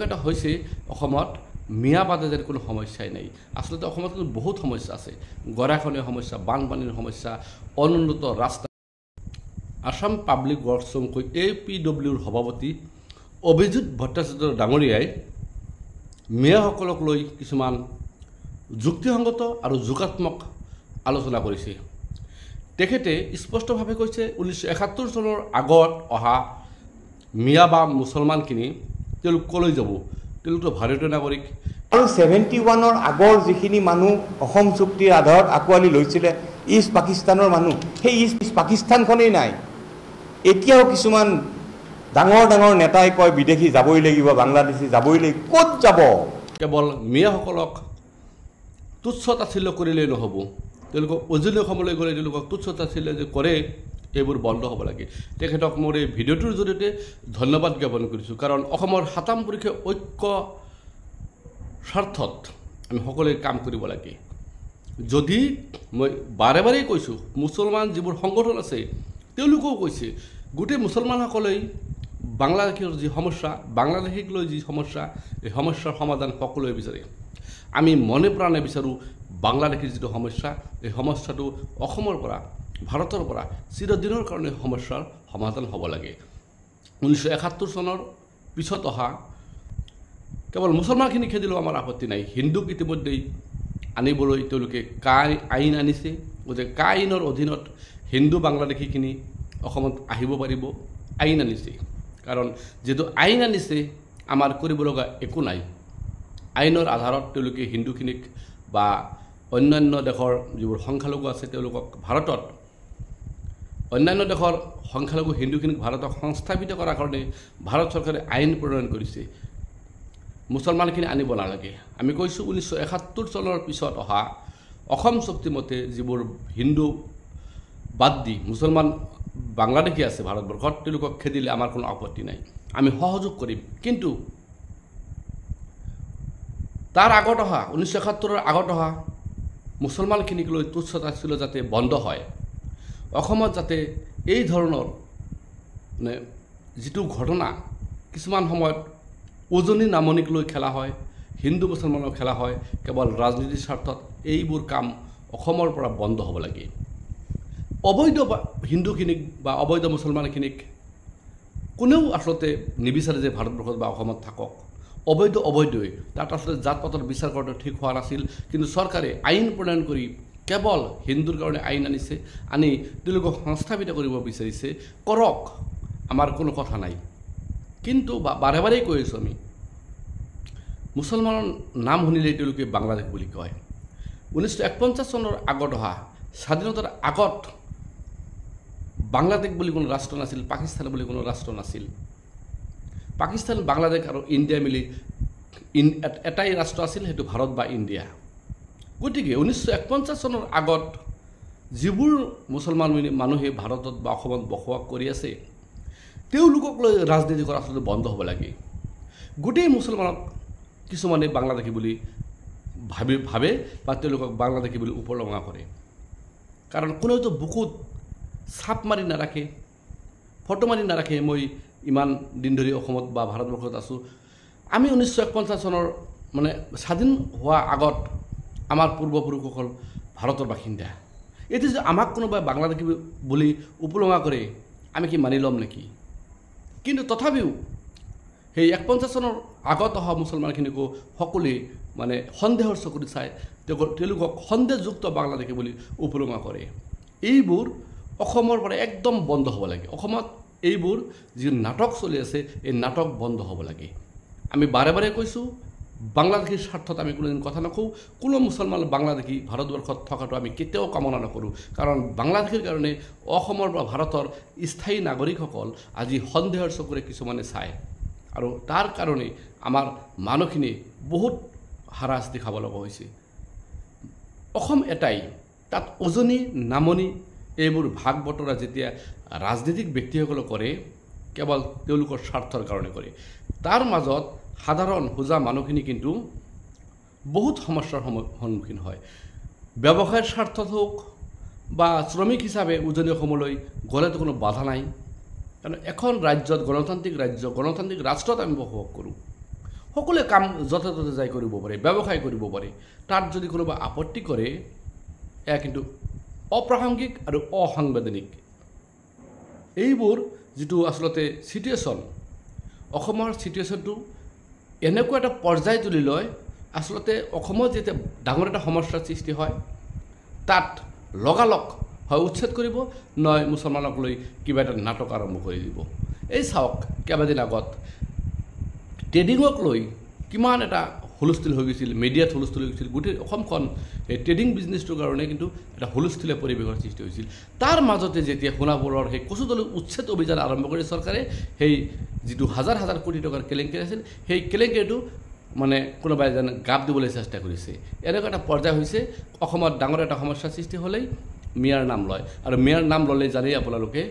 এটা হৈছে অসমত মিয়াবাদে যেন কোনো সমস্যাই নাই। আচলতে অসমত কিন্তু বহুত সমস্যা আছে, গৰাখহনীয়া সমস্যা, বানপানীৰ সমস্যা, অনুন্নত ৰাস্তা। আসাম পাব্লিক ৱৰ্কছ চমুকৈ APWৰ সভাপতি অভিজিৎ ভট্টাচাৰ্য ডাঙৰীয়াই মেয়ৰসকলক লৈ কিছুমান যুক্তিসংগত আৰু যোগাত্মক আলোচনা কৰিছে। তেখেতে স্পষ্টভাৱে কৈছে 1971 চনৰ আগত অহা মিয়া বা মুছলমানখিনি তেওঁলোক কলৈ যাব, তেওঁলোকতো ভাৰতীয় নাগৰিক। আৰু 71ৰ আগৰ যিখিনি মানুহ অসম চুক্তিৰ আধাৰত আঁকোৱালি লৈছিলে ইষ্ট পাকিস্তানৰ মানুহ, সেই ইষ্ট পাকিস্তানখনেই নাই। এতিয়াও কিছুমান ডাঙৰ ডাঙৰ নেতাই কয় বিদেশী যাবই লাগিব, বাংলাদেশী যাবই লাগিব। ক'ত যাব? কেৱল মিয়াসকলক তুচ্ছ তাচ্ছিল্য কৰিলেই নহ'ব, তেওঁলোকক উজনি অসমলৈ গ'লে তেওঁলোকক তুচ্ছ তাচ্ছিল্য যে কৰে, এইবোৰ বন্ধ হ'ব লাগে। তেখেতক মোৰ এই ভিডিঅ'টোৰ জৰিয়তে ধন্যবাদ জ্ঞাপন কৰিছোঁ, কাৰণ অসমৰ 7ম পুৰুষে ঐক্য স্বাৰ্থত আমি সকলোৱে কাম কৰিব লাগে। যদি মই বাৰে বাৰে কৈছোঁ, মুছলমান যিবোৰ সংগঠন আছে তেওঁলোকেও কৈছে, গোটেই মুছলমানসকলেই বাংলাদেশৰ যি সমস্যা, বাংলাদেশীক লৈ যি সমস্যা, এই সমস্যাৰ সমাধান সকলোৱে বিচাৰে। আমি মনে প্ৰাণে বিচাৰোঁ বাংলাদেশীৰ যিটো সমস্যা, এই সমস্যাটো অসমৰ পৰা, ভাৰতৰ পৰা চিৰদিনৰ কাৰণে সমস্যাৰ সমাধান হ'ব লাগে। 1971 চনৰ পিছত অহা কেৱল মুছলমানখিনি খেদিলেও আমাৰ আপত্তি নাই। হিন্দুক ইতিমধ্যেই আনিবলৈ তেওঁলোকে আইন আনিছে, গতিকে আইনৰ অধীনত হিন্দু বাংলাদেশীখিনি অসমত আহিব পাৰিব, আইন আনিছে। কাৰণ যিহেতু আইন আনিছে, আমাৰ কৰিব লগা একো নাই। আইনৰ আধাৰত তেওঁলোকে হিন্দুখিনিক বা অন্যান্য দেশৰ যিবোৰ সংখ্যালঘু আছে তেওঁলোকক ভাৰতত, অন্যান্য দেশৰ সংখ্যালঘু হিন্দুখিনিক ভাৰতক সংস্থাপিত কৰাৰ কাৰণে ভাৰত চৰকাৰে আইন প্ৰণয়ন কৰিছে। মুছলমানখিনি আনিব নালাগে। আমি কৈছোঁ 1971 চনৰ পিছত অহা অসম চুক্তিমতে যিবোৰ হিন্দু বাদ দি মুছলমান বাংলাদেশী আছে ভাৰতবৰ্ষত, তেওঁলোকক খেদিলে আমাৰ কোনো আপত্তি নাই, আমি সহযোগ কৰিম। কিন্তু তাৰ আগত অহা 1971ৰ আগত অহা মুছলমানখিনিক লৈ তুচ্ছ তাচ্ছিল্য যাতে বন্ধ হয়, অসমত যাতে এই ধৰণৰ মানে যিটো ঘটনা কিছুমান সময়ত উজনি নামনিক লৈ খেলা হয়, হিন্দু মুছলমানক খেলা হয়, কেৱল ৰাজনীতিৰ স্বাৰ্থত, এইবোৰ কাম অসমৰ পৰা বন্ধ হ'ব লাগে। অবৈধ হিন্দুখিনিক বা অবৈধ মুছলমানখিনিক কোনেও আচলতে নিবিচাৰে যে ভাৰতবৰ্ষত বা অসমত থাকক। অবৈধই তাত আচলতে জাত পাতৰ বিচাৰ কৰাটো ঠিক হোৱা নাছিল। কিন্তু চৰকাৰে আইন প্ৰণয়ন কৰি কেৱল হিন্দুৰ কাৰণে আইন আনিছে, আনি তেওঁলোকক সংস্থাপিত কৰিব বিচাৰিছে। কৰক, আমাৰ কোনো কথা নাই। কিন্তু বাৰে বাৰেই কৈ আছোঁ, আমি মুছলমানৰ নাম শুনিলেই তেওঁলোকে বাংলাদেশ বুলি কয়। 1951 চনৰ আগত অহা স্বাধীনতাৰ আগত বাংলাদেশ বুলি কোনো ৰাষ্ট্ৰ নাছিল, পাকিস্তান বুলি কোনো ৰাষ্ট্ৰ নাছিল। পাকিস্তান, বাংলাদেশ আৰু ইণ্ডিয়া মিলি এটাই ৰাষ্ট্ৰ আছিল, সেইটো ভাৰত বা ইণ্ডিয়া। গতিকে 1951 চনৰ আগত যিবোৰ মুছলমান মানুহে ভাৰতত বা অসমত বসবাস কৰি আছে, তেওঁলোকক লৈ ৰাজনীতি কৰা আচলতে বন্ধ হ'ব লাগে। গোটেই মুছলমানক কিছুমানে বাংলাদেশী বুলি ভাবে বা তেওঁলোকক বাংলাদেশী বুলি উপলঙা কৰে। কাৰণ কোনেওতো বুকুত চাপ মাৰি নাৰাখে, ফটো মাৰি নাৰাখে মই ইমান দিন ধৰি অসমত বা ভাৰতবৰ্ষত আছোঁ। আমি 1951 চনৰ মানে স্বাধীন হোৱা আগত আমাৰ পূৰ্বপুৰুষসকল ভাৰতৰ বাসিন্দা। এতিয়া যে আমাক কোনোবাই বাংলাদেশী বুলি উপলঙা কৰে, আমি কি মানি ল'ম নেকি? কিন্তু তথাপিও সেই 51 চনৰ আগত অহা মুছলমানখিনিকো সকলোৱে মানে সন্দেহৰ চকুৰে চাই তেওঁলোকক সন্দেহযুক্ত বাংলাদেশী বুলি উপলঙা কৰে। এইবোৰ অসমৰ পৰা একদম বন্ধ হ'ব লাগে। অসমত এইবোৰ যি নাটক চলি আছে, এই নাটক বন্ধ হ'ব লাগে। আমি বাৰে বাৰে কৈছোঁ, বাংলাদেশীৰ স্বাৰ্থত আমি কোনোদিন কথা নকওঁ। কোনো মুছলমান বাংলাদেশী ভাৰতবৰ্ষত থকাটো আমি কেতিয়াও কামনা নকৰোঁ। কাৰণ বাংলাদেশীৰ কাৰণে অসমৰ বা ভাৰতৰ স্থায়ী নাগৰিকসকল আজি সন্দেহৰ চকুৰে কিছুমানে চায়, আৰু তাৰ কাৰণে আমাৰ মানুহখিনি বহুত হাৰাশাস্তি খাব লগা হৈছে। অসম এটাই, তাত উজনি নামনি এইবোৰ ভাগ বতৰা যেতিয়া ৰাজনীতিক ব্যক্তিসকলে কৰে, কেৱল তেওঁলোকৰ স্বাৰ্থৰ কাৰণে কৰে। তাৰ মাজত সাধাৰণ হোজা মানুহখিনি কিন্তু বহুত সমস্যাৰ সন্মুখীন হয়। ব্যৱসায়ৰ স্বাৰ্থত হওক বা শ্ৰমিক হিচাপে উজনি অসমলৈ গ'লেতো কোনো বাধা নাই। কাৰণ এখন ৰাজ্যত, গণতান্ত্ৰিক ৰাষ্ট্ৰত আমি বসবাস কৰোঁ। সকলোৱে কাম য'তে ত'তে যাই কৰিব পাৰে, ব্যৱসায় কৰিব পাৰে। তাত যদি কোনোবা আপত্তি কৰে, এয়া কিন্তু অপ্ৰাসংগিক আৰু অসাংবিধানিক। এইবোৰ যিটো আচলতে চিটুৱেশ্যন, অসমৰ চিটুৱেশ্যনটো এনেকুৱা এটা পৰ্যায় তুলি লয়, আচলতে অসমত যেতিয়া ডাঙৰ এটা সমস্যাৰ সৃষ্টি হয়, তাত লগালগ হয় উচ্ছেদ কৰিব, নহয় মুছলমানক লৈ কিবা এটা নাটক আৰম্ভ কৰি দিব। এই চাওক, কেইবাদিন আগত ট্ৰেডিঙক লৈ কিমান এটা হুলস্থুল হৈ গৈছিল, মিডিয়াত হুলস্থুল হৈ গৈছিল। গোটেই অসমখন এই ট্ৰেডিং বিজনেছটোৰ কাৰণে কিন্তু এটা হুলস্থুলীয়া পৰিৱেশৰ সৃষ্টি হৈছিল। তাৰ মাজতে যেতিয়া সোণাপুৰৰ সেই কচুতলী উচ্ছেদ অভিযান আৰম্ভ কৰি চৰকাৰে, সেই যিটো হাজাৰ হাজাৰ কোটি টকাৰ কেলেংকাৰী আছিল, সেই কেলেংকাৰীটো মানে কোনোবাই যেন গাপ দিবলৈ চেষ্টা কৰিছে। এনেকুৱা এটা পৰ্যায় হৈছে, অসমত ডাঙৰ এটা সমস্যাৰ সৃষ্টি হ'লেই মিয়াৰ নাম লয়, আৰু মিয়াৰ নাম ল'লেই জানেই আপোনালোকে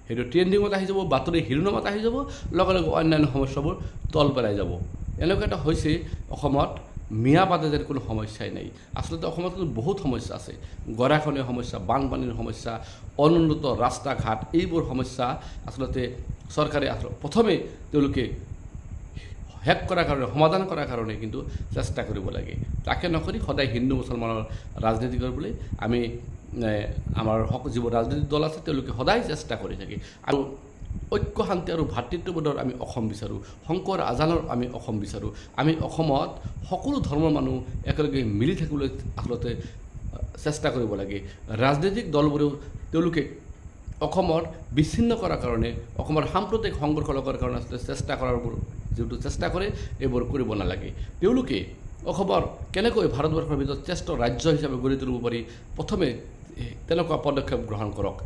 সেইটো ট্ৰেণ্ডিঙত আহি যাব, বাতৰি শিৰোনামাত আহি যাব, লগে লগে অন্যান্য সমস্যাবোৰ তল পেলাই যাব। এনেকুৱা এটা হৈছে অসমত মিয়া বাদে যেন কোনো সমস্যাই নাই। আচলতে অসমত কিন্তু বহুত সমস্যা আছে, গৰাখহনীয়া সমস্যা, বানপানীৰ সমস্যা, অনুন্নত ৰাস্তা ঘাট, এইবোৰ সমস্যা আচলতে চৰকাৰে প্ৰথমে তেওঁলোকে শেষ কৰাৰ কাৰণে, সমাধান কৰাৰ কাৰণে কিন্তু চেষ্টা কৰিব লাগে। তাকে নকৰি সদায় হিন্দু মুছলমানৰ ৰাজনীতি কৰিবলৈ আমি আমাৰ যিবোৰ ৰাজনৈতিক দল আছে তেওঁলোকে সদায় চেষ্টা কৰি থাকে। আৰু ঐক্য শান্তি আৰু ভাতৃত্ববোধৰ আমি অসম বিচাৰোঁ, শংকৰ আজানৰ আমি অসম বিচাৰোঁ। আমি অসমত সকলো ধৰ্মৰ মানুহ একেলগে মিলি থাকিবলৈ আচলতে চেষ্টা কৰিব লাগে। ৰাজনৈতিক দলবোৰেও তেওঁলোকে অসমৰ বিচ্ছিন্ন কৰাৰ কাৰণে, অসমৰ সাম্প্ৰদায়িক সংঘৰ্ষ লগাৰ কাৰণে আচলতে চেষ্টা কৰাৰবোৰ যিটো চেষ্টা কৰে, এইবোৰ কৰিব নালাগে। তেওঁলোকে অসমৰ কেনেকৈ ভাৰতবৰ্ষৰ ভিতৰত শ্ৰেষ্ঠ ৰাজ্য হিচাপে গঢ়ি তুলিব পাৰি, প্ৰথমে তেনেকুৱা পদক্ষেপ গ্ৰহণ কৰক।